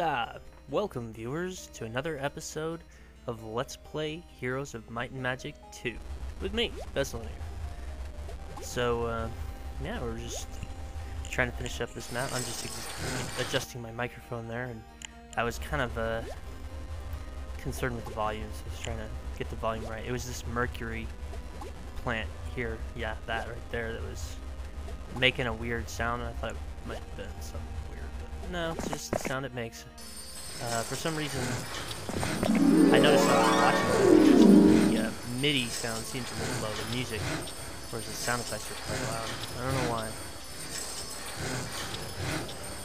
Ah, welcome viewers to another episode of Let's Play Heroes of Might and Magic 2 with me, Vesselnier. So, yeah, we're just trying to finish up this map. I'm just adjusting my microphone there, and I was kind of concerned with the volume, so I was trying to get the volume right. It was this mercury plant here, yeah, that right there, that was making a weird sound, and I thought it might have been something weird, but no, it's just the sound it makes. For some reason, I noticed when I was watching the MIDI sound seems a little low, the music, whereas the sound effects are quite loud. I don't know why.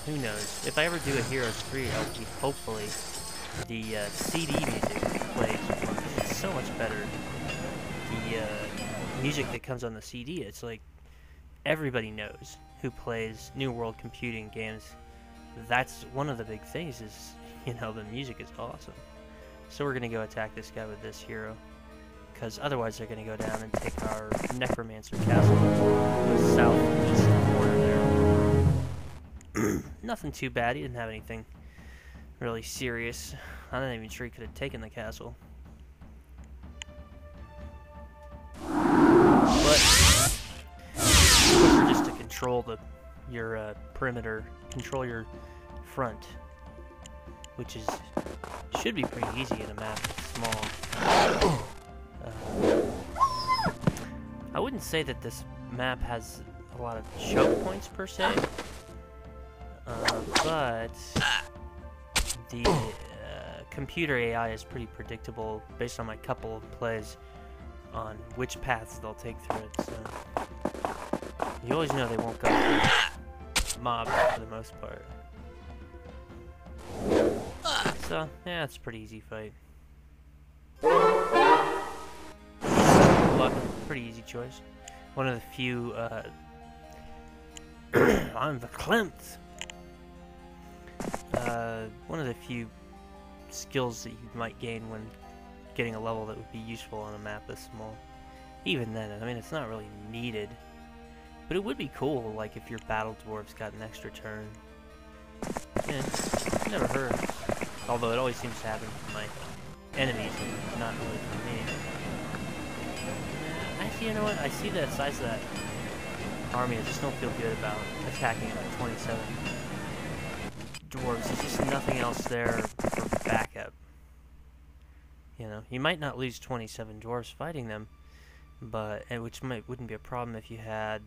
Who knows? If I ever do a Heroes 3 LP, hopefully the CD music plays more, because it's so much better. The music that comes on the CD, it's like everybody knows who plays New World computing games. That's one of the big things is, you know, the music is awesome. So we're going to go attack this guy with this hero, because otherwise they're going to go down and take our Necromancer Castle, the southeast corner there. Nothing too bad, he didn't have anything really serious. I'm not even sure he could have taken the castle. But just to control your perimeter, control your front, which should be pretty easy in a map that's small. I wouldn't say that this map has a lot of choke points per se, but the computer AI is pretty predictable based on my couple of plays on which paths they'll take through it. So you always know they won't go through mobs for the most part. So, yeah, it's a pretty easy fight. Luck, pretty easy choice. One of the few, I'm the Klimt! One of the few skills that you might gain when getting a level that would be useful on a map this small. Even then, I mean, it's not really needed. But it would be cool, like, if your battle dwarves got an extra turn. Yeah, never heard. Although it always seems to happen for my enemies, and not really for me. Actually, you know what? I see the size of that army. I just don't feel good about attacking like 27 dwarves. There's just nothing else there for backup. You know, you might not lose 27 dwarves fighting them, but which wouldn't be a problem if you had,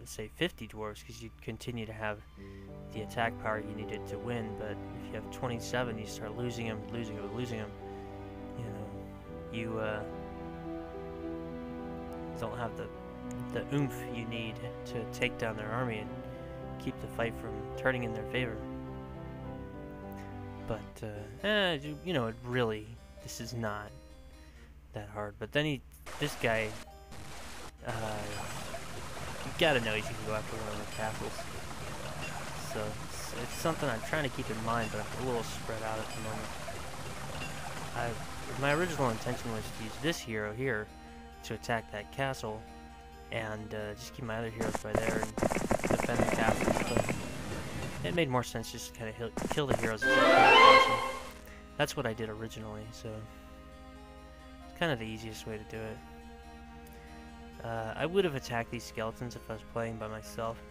say, 50 dwarves, because you'd continue to have the attack power you needed to win. But if you have 27, you start losing them. You know, you don't have the oomph you need to take down their army and keep the fight from turning in their favor. But you know, this is not that hard. But then this guy, you gotta know he's gonna go after one of the castles. So it's something I'm trying to keep in mind, but I'm a little spread out at the moment. My original intention was to use this hero here to attack that castle, and just keep my other heroes by there and defend the castle. But it made more sense just to kind of kill the heroes as they kill the castle. That's what I did originally, so it's kind of the easiest way to do it. I would have attacked these skeletons if I was playing by myself,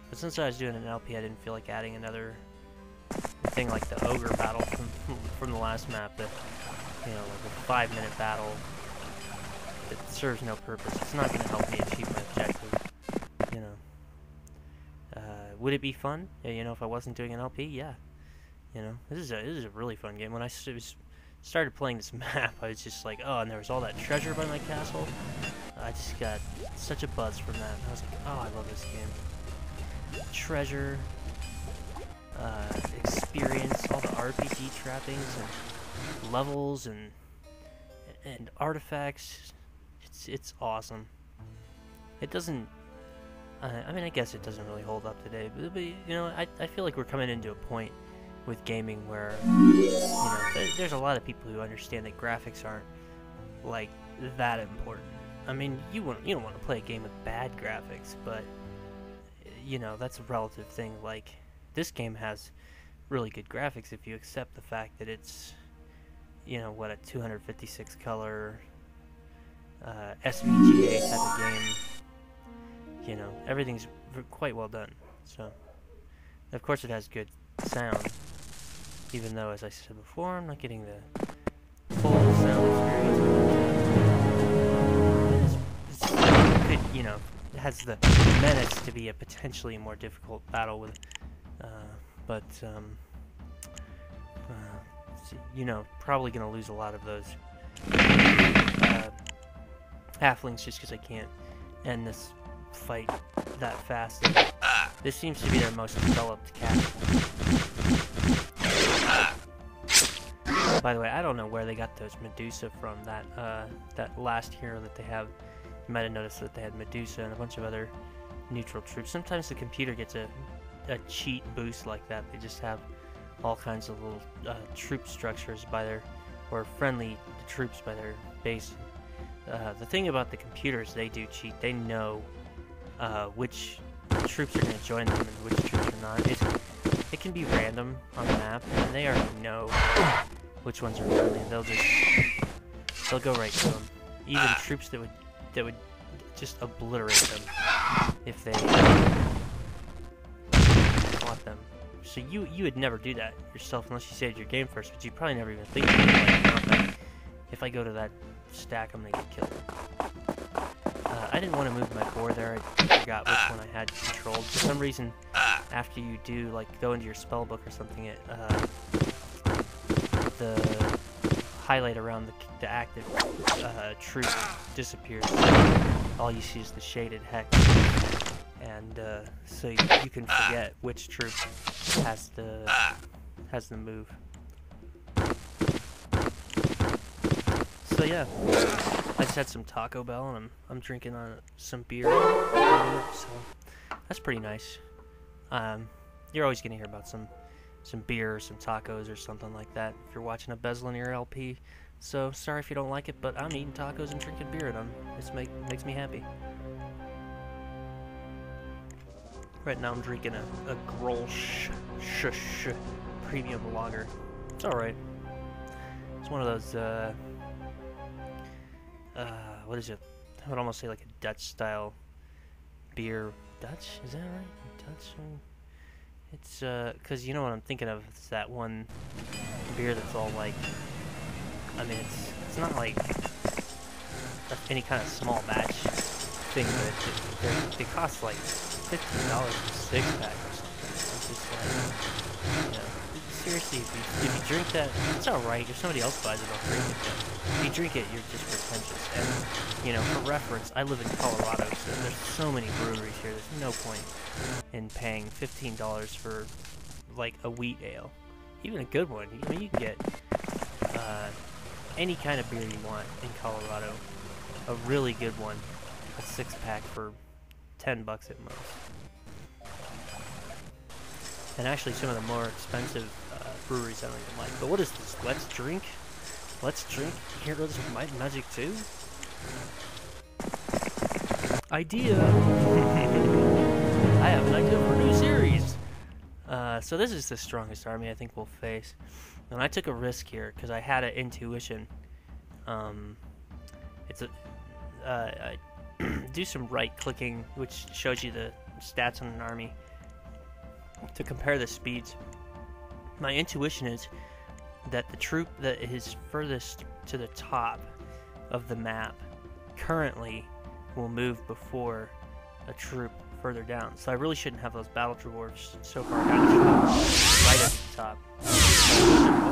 but since I was doing an LP, I didn't feel like adding another thing like the ogre battle from the last map. That, you know, like a 5-minute battle that serves no purpose. It's not going to help me achieve my objective. You know, would it be fun? Yeah, you know, if I wasn't doing an LP, yeah. You know, this is a really fun game. When I started playing this map, I was just like, oh, and there was all that treasure by my castle. I just got such a buzz from that. I was like, oh, I love this game. Treasure, experience, all the RPG trappings and levels and artifacts. It's awesome. It doesn't. I mean, I guess it doesn't really hold up today, but you know, I feel like we're coming into a point with gaming where, you know, there's a lot of people who understand that graphics aren't like that important. I mean, you don't want to play a game with bad graphics, but you know, that's a relative thing. Like, this game has really good graphics if you accept the fact that it's, you know, what, a 256 color SVGA type of game. You know, everything's quite well done. So, of course, it has good sound, even though, as I said before, I'm not getting the full sound experience. You know, it has the menace to be a potentially more difficult battle with, you know, probably gonna lose a lot of those halflings just because I can't end this fight that fast. This seems to be their most developed castle. By the way, I don't know where they got those Medusa from. That last hero that they have, you might have noticed that they had Medusa and a bunch of other neutral troops. Sometimes the computer gets a cheat boost like that. They just have all kinds of little troop structures by their, or friendly troops by their base. The thing about the computers, they do cheat. They know which troops are going to join them and which troops are not. It can be random on the map, and they already know which ones are friendly. They'll go right to them. Even troops that would just obliterate them if they caught them. So you would never do that yourself unless you saved your game first, but you probably never even think like, if I go to that stack, I'm gonna get killed. I didn't want to move my boar there. I forgot which one I had controlled. For some reason, after you do, like, go into your spell book or something, the highlight around the active troop disappears. All you see is the shaded hex. And so you can forget which troop has the move. So yeah, I just had some Taco Bell and I'm drinking on some beer. So that's pretty nice. You're always gonna hear about some beer or some tacos or something like that if you're watching a Bezel in your LP. So sorry if you don't like it, but I'm eating tacos and drinking beer at them. It makes me happy. Right now I'm drinking a Grolsch premium lager. It's alright. It's one of those, what is it? I would almost say like a Dutch style beer. Dutch? Is that right? Dutch? It's, cause you know what I'm thinking of? It's that one beer that's all like, I mean, it's not like any kind of small batch thing, but it costs like $15 a 6-pack or something. It's just like, you know, seriously, if you drink that, it's alright. If somebody else buys it, I'll drink it. But if you drink it, you're just pretentious. And, you know, for reference, I live in Colorado, so there's so many breweries here. There's no point in paying $15 for, like, a wheat ale. Even a good one. I mean, you can get any kind of beer you want in Colorado. A really good one. A 6-pack for $10 at most. And actually some of the more expensive breweries I don't even like. But what is this? Let's drink? Let's drink Heroes of Might and Magic 2? Idea! I have an idea for a new series! So this is the strongest army I think we'll face. And I took a risk here because I had an intuition. I do some right-clicking, which shows you the stats on an army, to compare the speeds. My intuition is that the troop that is furthest to the top of the map currently will move before a troop further down. So I really shouldn't have those battle dwarves so far down. Right at the top.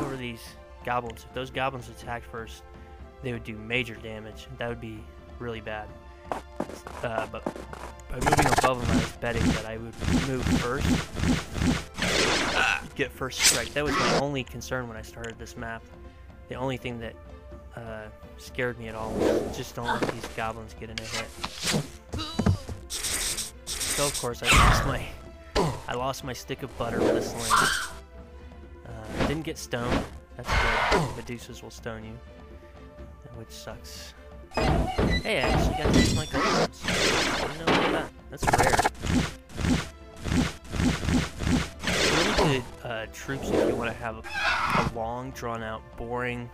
Over these goblins. If those goblins attacked first, they would do major damage. That would be really bad. But by moving above them, I was betting that I would move first, get first strike. That was my only concern when I started this map. The only thing that scared me at all was just don't let these goblins get in a hit. So of course I lost my stick of butter with a sling. Didn't get stoned. That's good. Medusas will stone you, which sucks. Hey, I actually got to use my golems. I didn't know about that. That's rare. Really good troops if you want to have a long, drawn-out, boring,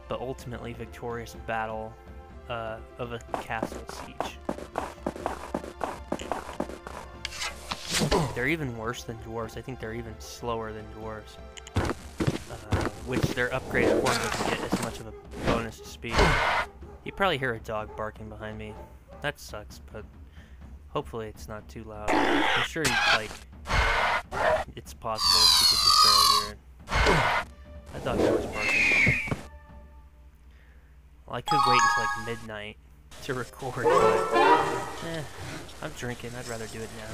but ultimately victorious battle of a castle siege. They're even worse than dwarves. I think they're even slower than dwarves. Which their upgraded form doesn't get as much of a bonus to speed. You probably hear a dog barking behind me. That sucks, but hopefully it's not too loud. I'm sure it's possible that you could just barely hear it. That dog was barking. Well, I could wait until like midnight to record, but I'm drinking. I'd rather do it now.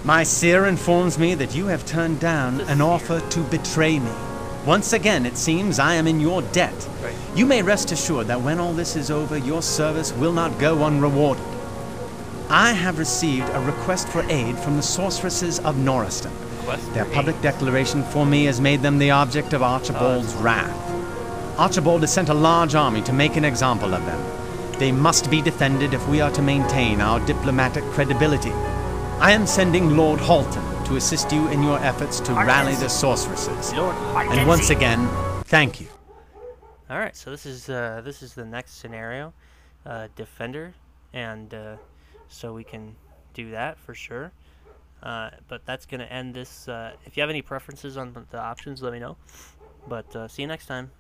My seer informs me that you have turned down an offer to betray me. Once again, it seems I am in your debt. Right. You may rest assured that when all this is over, your service will not go unrewarded. I have received a request for aid from the sorceresses of Norriston. Their public declaration for me has made them the object of Archibald's wrath. Archibald has sent a large army to make an example of them. They must be defended if we are to maintain our diplomatic credibility. I am sending Lord Halton to assist you in your efforts to rally the sorceresses. And once again, thank you. Alright, so this is the next scenario. Defender, and so we can do that for sure. But that's going to end this. If you have any preferences on the options, let me know. But see you next time.